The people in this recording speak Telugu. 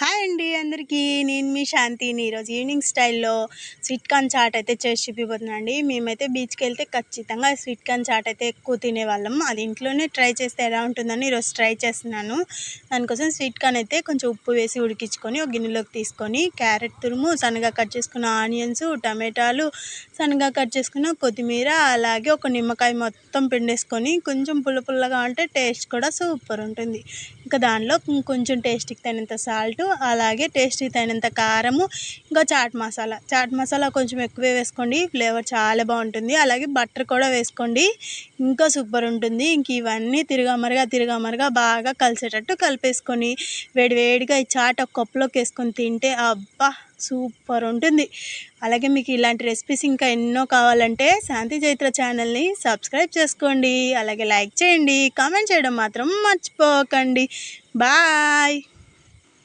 హాయ్ అండి అందరికీ. నేను మీ శాంతిని. ఈరోజు ఈవినింగ్ స్టైల్లో స్వీట్ కార్న్ చాట్ అయితే చేసి చూపిపోతున్నాను అండి. మేమైతే బీచ్కి వెళ్తే ఖచ్చితంగా స్వీట్ కార్న్ చాట్ అయితే ఎక్కువ తినేవాళ్ళం. అది ఇంట్లోనే ట్రై చేస్తే ఎలా ఉంటుందని ఈరోజు ట్రై చేస్తున్నాను. దానికోసం స్వీట్ కార్న్ అయితే కొంచెం ఉప్పు వేసి ఉడికించుకొని ఒక గిన్నెలోకి తీసుకొని క్యారెట్ తురుము, సన్నగా కట్ చేసుకున్న ఆనియన్స్, టమాటాలు, సన్నగా కట్ చేసుకున్న కొత్తిమీర, అలాగే ఒక నిమ్మకాయ మొత్తం పిండేసుకొని కొంచెం పుల్లగా ఉంటే టేస్ట్ కూడా సూపర్ ఉంటుంది. ఇంకా దానిలో కొంచెం టేస్ట్కి తగినంత సాల్ట్, అలాగే టేస్ట్కి తగినంత కారము, ఇంకా చాట్ మసాలా కొంచెం ఎక్కువే వేసుకోండి, ఫ్లేవర్ చాలా బాగుంటుంది. అలాగే బటర్ కూడా వేసుకోండి, ఇంకా సూపర్ ఉంటుంది. ఇంక ఇవన్నీ తిరగమరగా బాగా కలిసేటట్టు కలిపేసుకొని వేడివేడిగా ఈ చాట్ ఒక కప్పులోకి వేసుకొని తింటే అబ్బా సూపర్ ఉంటుంది. అలాగే మీకు ఇలాంటి రెసిపీస్ ఇంకా ఎన్నో కావాలంటే శాంతి చైత్ర ఛానల్ని సబ్స్క్రైబ్ చేసుకోండి. అలాగే లైక్ చేయండి, కామెంట్ చేయడం మాత్రం మర్చిపోకండి. బాయ్.